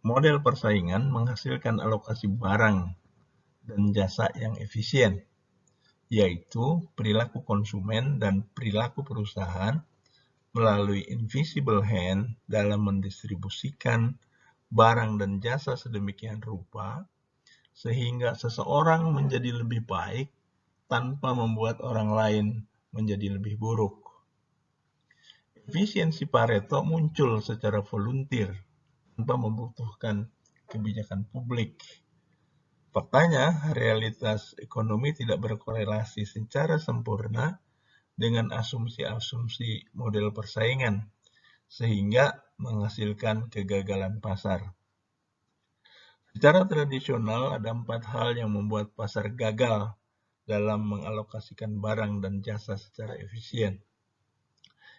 Model persaingan menghasilkan alokasi barang dan jasa yang efisien, yaitu perilaku konsumen dan perilaku perusahaan melalui invisible hand dalam mendistribusikan barang dan jasa sedemikian rupa sehingga seseorang menjadi lebih baik tanpa membuat orang lain menjadi lebih buruk. Efisiensi Pareto muncul secara volunteer tanpa membutuhkan kebijakan publik. Faktanya, realitas ekonomi tidak berkorelasi secara sempurna dengan asumsi-asumsi model persaingan, sehingga menghasilkan kegagalan pasar. Secara tradisional, ada 4 hal yang membuat pasar gagal dalam mengalokasikan barang dan jasa secara efisien,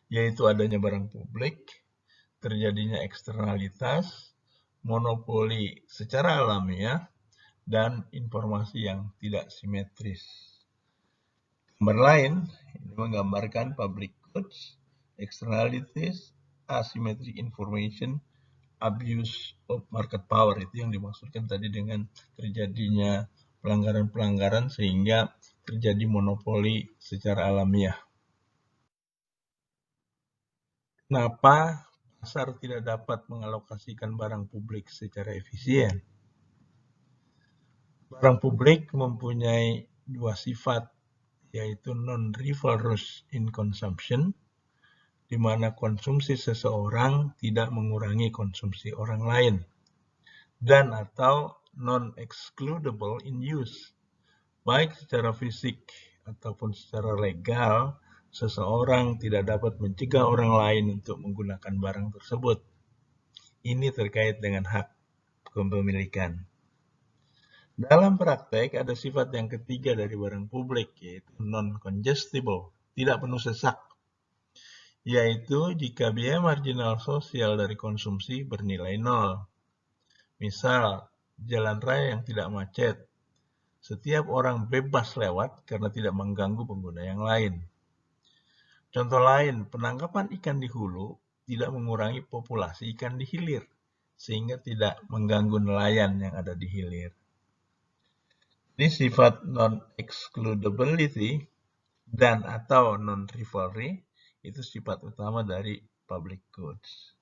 yaitu adanya barang publik, terjadinya eksternalitas, monopoli secara alamiah, dan informasi yang tidak simetris. Gambar lain ini menggambarkan public goods, externalities, asymmetric information, abuse of market power. Itu yang dimaksudkan tadi dengan terjadinya pelanggaran-pelanggaran sehingga terjadi monopoli secara alamiah. Kenapa pasar tidak dapat mengalokasikan barang publik secara efisien? Barang publik mempunyai 2 sifat, yaitu non-rivalrous in consumption, di mana konsumsi seseorang tidak mengurangi konsumsi orang lain, dan atau non-excludable in use, baik secara fisik ataupun secara legal, seseorang tidak dapat mencegah orang lain untuk menggunakan barang tersebut. Ini terkait dengan hak kepemilikan. Dalam praktek, ada sifat yang ketiga dari barang publik, yaitu non-congestible, tidak penuh sesak, yaitu jika biaya marginal sosial dari konsumsi bernilai 0. Misal, jalan raya yang tidak macet, setiap orang bebas lewat karena tidak mengganggu pengguna yang lain. Contoh lain, penangkapan ikan di hulu tidak mengurangi populasi ikan di hilir, sehingga tidak mengganggu nelayan yang ada di hilir. Ini sifat non-excludability dan atau non-rivalry itu sifat utama dari public goods.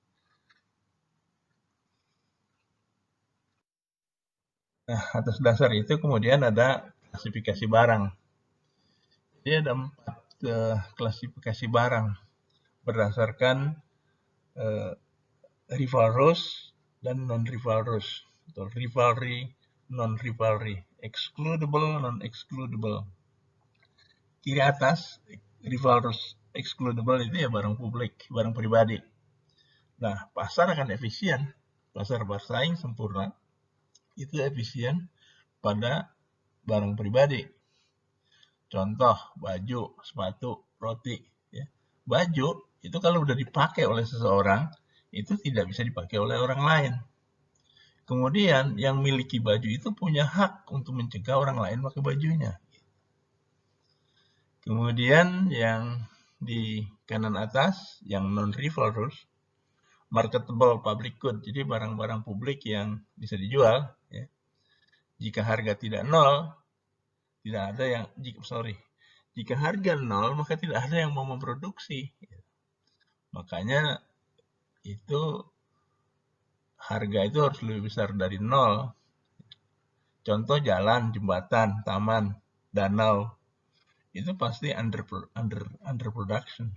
Nah, atas dasar itu kemudian ada klasifikasi barang. Jadi ada 4 klasifikasi barang berdasarkan rivalrous dan non-rivalrous, atau rivalry, non-rivalry, excludable, non-excludable. Kiri atas, rivalrous, excludable itu ya barang publik, barang pribadi. Nah, pasar akan efisien, pasar bersaing sempurna, itu efisien pada barang pribadi. Contoh, baju, sepatu, roti. Ya. Baju itu kalau udah dipakai oleh seseorang, itu tidak bisa dipakai oleh orang lain. Kemudian yang miliki baju itu punya hak untuk mencegah orang lain pakai bajunya. Kemudian yang di kanan atas, yang non-rivalrous, marketable public good, jadi barang-barang publik yang bisa dijual. Ya. Jika harga tidak 0, tidak ada yang, jika harga 0, maka tidak ada yang mau memproduksi. Makanya itu harga itu harus lebih besar dari 0. Contoh jalan, jembatan, taman, danau, itu pasti under production.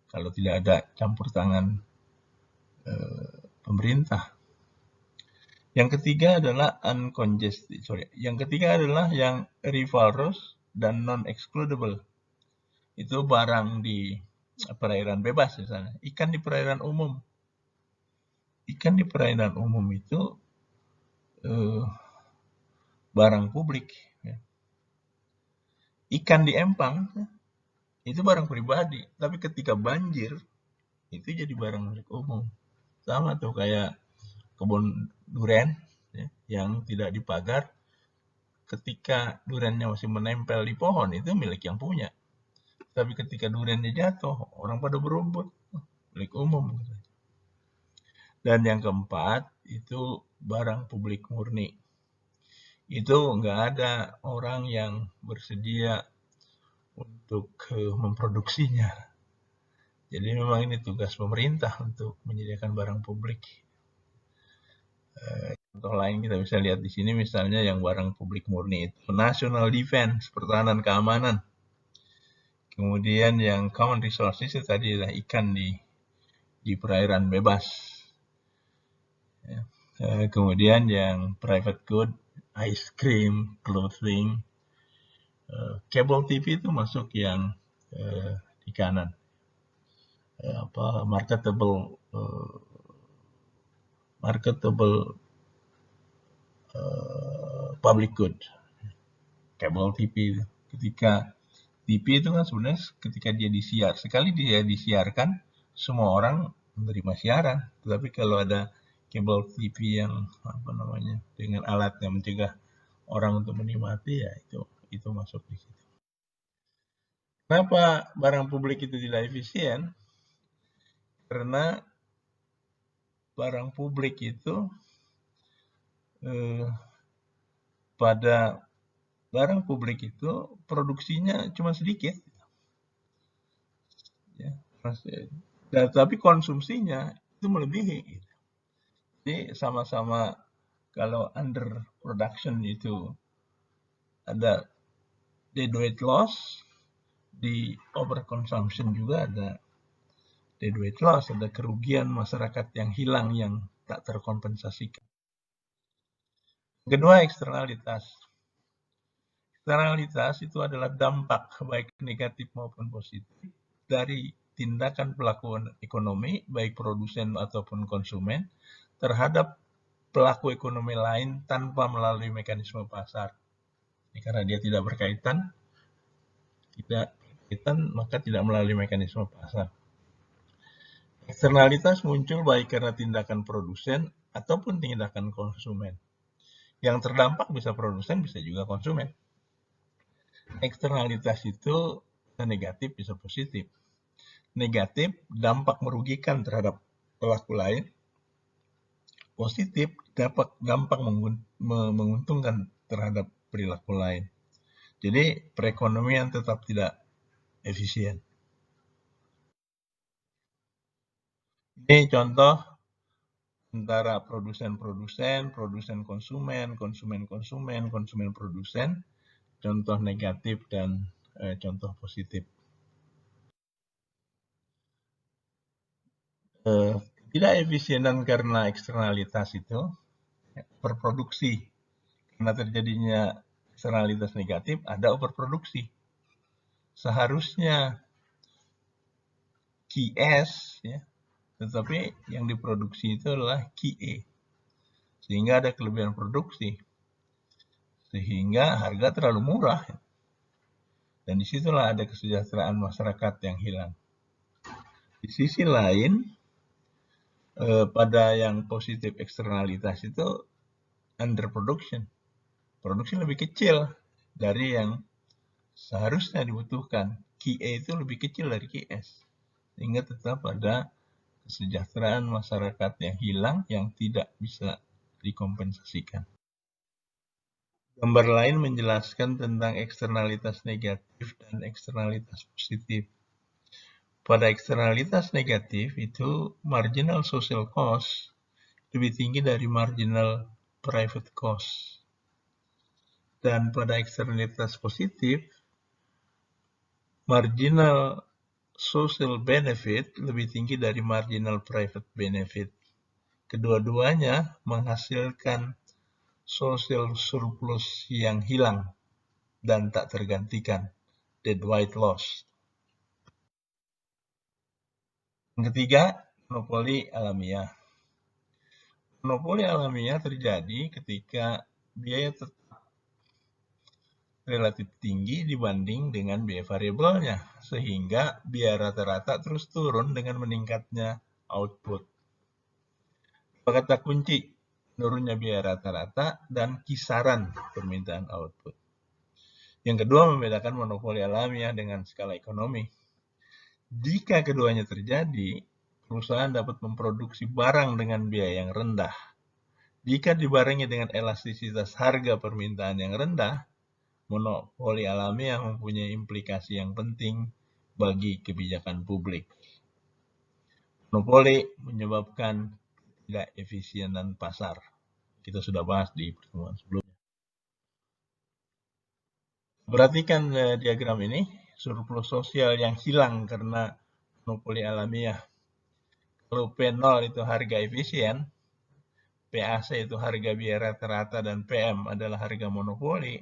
Kalau tidak ada campur tangan pemerintah. Yang ketiga adalah uncongested. Yang ketiga adalah yang rivalrous dan non-excludable. Itu barang di perairan bebas misalnya. Ikan di perairan umum. Ikan di perairan umum itu barang publik. Ya. Ikan di empang itu barang pribadi. Tapi ketika banjir, itu jadi barang milik umum. Sama tuh kayak kebun durian ya, yang tidak dipagar, ketika duriannya masih menempel di pohon, itu milik yang punya. Tapi ketika duriannya jatuh, orang pada berebut, milik umum. Dan yang keempat, itu barang publik murni. Itu nggak ada orang yang bersedia untuk memproduksinya. Jadi memang ini tugas pemerintah untuk menyediakan barang publik. Contoh lain kita bisa lihat di sini misalnya yang barang publik murni itu national defense, pertahanan keamanan. Kemudian yang common resources itu tadi adalah ikan di perairan bebas. Kemudian yang private good, ice cream, clothing, cable TV itu masuk yang di kanan. Marketable public good, cable TV. Ketika TV itu kan sebenarnya ketika dia disiar, sekali dia disiarkan, semua orang menerima siaran. Tetapi kalau ada cable TV yang dengan alat yang mencegah orang untuk menikmati, ya itu masuk di situ. Kenapa barang publik itu tidak efisien? Karena barang publik itu pada barang publik itu produksinya cuma sedikit, ya, tapi konsumsinya itu melebihi. Jadi sama-sama kalau under production itu ada deadweight loss, di overconsumption juga ada deadweight loss, ada kerugian masyarakat yang hilang yang tak terkompensasikan. Kedua, eksternalitas. Eksternalitas itu adalah dampak baik negatif maupun positif dari tindakan pelaku ekonomi, baik produsen ataupun konsumen, terhadap pelaku ekonomi lain tanpa melalui mekanisme pasar. Karena dia tidak berkaitan, maka tidak melalui mekanisme pasar. Eksternalitas muncul baik karena tindakan produsen ataupun tindakan konsumen. Yang terdampak bisa produsen, bisa juga konsumen. Eksternalitas itu bisa negatif, bisa positif. Negatif, dampak merugikan terhadap pelaku lain. Positif, dampak menguntungkan terhadap perilaku lain. Jadi perekonomian tetap tidak efisien. Ini contoh antara produsen-produsen, produsen-konsumen, konsumen-konsumen, konsumen-produsen, contoh negatif dan contoh positif. Tidak efisienan karena eksternalitas itu berproduksi. Karena terjadinya eksternalitas negatif, ada overproduksi. Seharusnya QS, ya, tetapi yang diproduksi itu adalah QE. Sehingga ada kelebihan produksi. Sehingga harga terlalu murah. Dan disitulah ada kesejahteraan masyarakat yang hilang. Di sisi lain, pada yang positif eksternalitas itu underproduction. Produksi lebih kecil dari yang seharusnya dibutuhkan. QE itu lebih kecil dari QS. Sehingga tetap ada kesejahteraan masyarakat yang hilang yang tidak bisa dikompensasikan. Gambar lain menjelaskan tentang eksternalitas negatif dan eksternalitas positif. Pada eksternalitas negatif itu marginal social cost lebih tinggi dari marginal private cost. Dan pada eksternalitas positif, marginal social benefit lebih tinggi dari marginal private benefit. Kedua-duanya menghasilkan social surplus yang hilang dan tak tergantikan, deadweight loss. Yang ketiga, monopoli alamiah. Monopoli alamiah terjadi ketika biaya tetap relatif tinggi dibanding dengan biaya variabelnya, sehingga biaya rata-rata terus turun dengan meningkatnya output. Kata kunci, menurunnya biaya rata-rata dan kisaran permintaan output. Yang kedua, membedakan monopoli alamiah dengan skala ekonomi. Jika keduanya terjadi, perusahaan dapat memproduksi barang dengan biaya yang rendah. Jika dibarengi dengan elastisitas harga permintaan yang rendah, monopoli alamiah mempunyai implikasi yang penting bagi kebijakan publik. Monopoli menyebabkan tidak efisienan pasar. Kita sudah bahas di pertemuan sebelumnya. Perhatikan diagram ini, surplus sosial yang hilang karena monopoli alamiah. Kalau P0 itu harga efisien, PAC itu harga biaya rata-rata, dan PM adalah harga monopoli,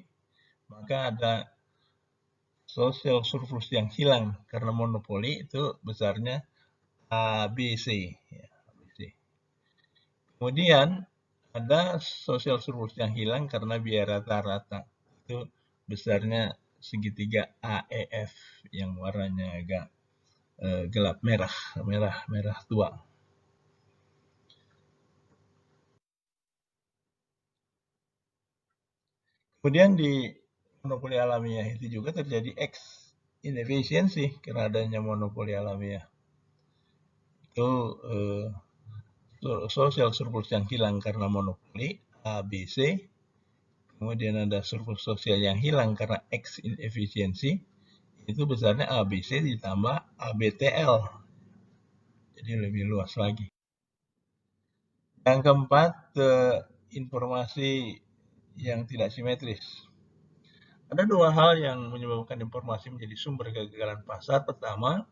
maka ada social surplus yang hilang karena monopoli itu besarnya ABC. Kemudian ada social surplus yang hilang karena biaya rata-rata, itu besarnya segitiga AEF yang warnanya agak gelap merah tua. Kemudian di monopoli alamiah itu juga terjadi X inefisiensi karena adanya monopoli alamiah. Itu social surplus yang hilang karena monopoli ABC. Kemudian ada surplus sosial yang hilang karena X inefisiensi. Itu besarnya ABC ditambah ABTL. Jadi lebih luas lagi. Yang keempat, informasi yang tidak simetris. Ada dua hal yang menyebabkan informasi menjadi sumber kegagalan pasar. Pertama,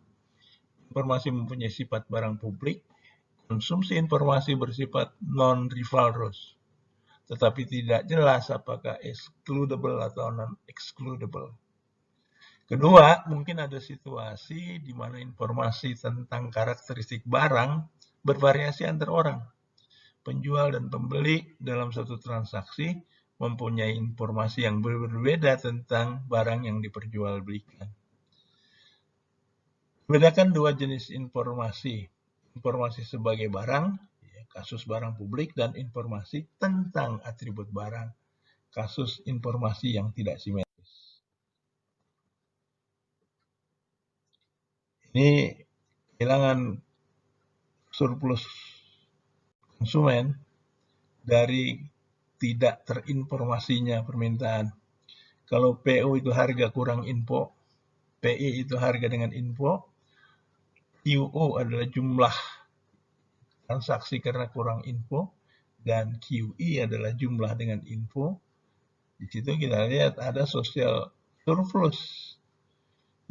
informasi mempunyai sifat barang publik. Konsumsi informasi bersifat non-rivalrous, tetapi tidak jelas apakah excludable atau non-excludable. Kedua, mungkin ada situasi di mana informasi tentang karakteristik barang bervariasi antar orang. Penjual dan pembeli dalam satu transaksi mempunyai informasi yang berbeda tentang barang yang diperjualbelikan. Bedakan dua jenis informasi. Informasi sebagai barang, kasus barang publik, dan informasi tentang atribut barang, kasus informasi yang tidak simetris. Ini kehilangan surplus konsumen dari tidak terinformasinya permintaan. Kalau PO itu harga kurang info, PI itu harga dengan info, QO adalah jumlah transaksi karena kurang info, dan QE adalah jumlah dengan info. Di situ kita lihat ada social surplus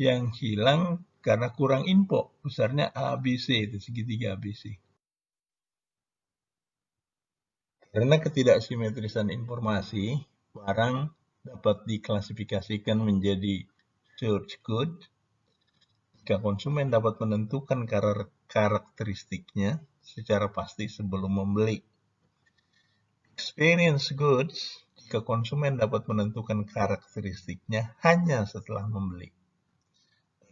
yang hilang karena kurang info, besarnya ABC, itu segitiga ABC. Karena ketidaksimetrisan informasi, barang dapat diklasifikasikan menjadi search good jika konsumen dapat menentukan karakteristiknya secara pasti sebelum membeli. Experience goods jika konsumen dapat menentukan karakteristiknya hanya setelah membeli.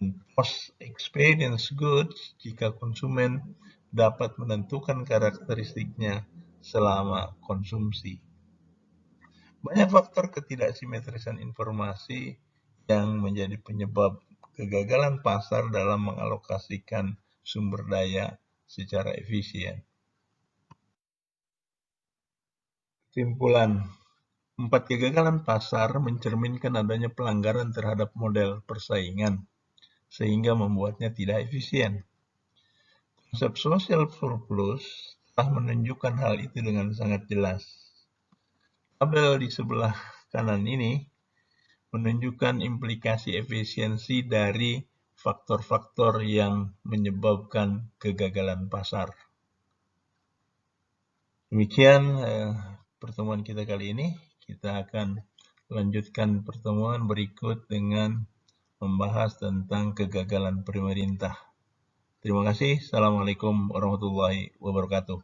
Dan post-experience goods jika konsumen dapat menentukan karakteristiknya selama konsumsi. Banyak faktor ketidaksimetrisan informasi yang menjadi penyebab kegagalan pasar dalam mengalokasikan sumber daya secara efisien. Kesimpulan, 4 kegagalan pasar mencerminkan adanya pelanggaran terhadap model persaingan, sehingga membuatnya tidak efisien. Konsep social surplus telah menunjukkan hal itu dengan sangat jelas. Tabel di sebelah kanan ini menunjukkan implikasi efisiensi dari faktor-faktor yang menyebabkan kegagalan pasar. Demikian pertemuan kita kali ini. Kita akan lanjutkan pertemuan berikut dengan membahas tentang kegagalan pemerintah. Terima kasih. Assalamualaikum warahmatullahi wabarakatuh.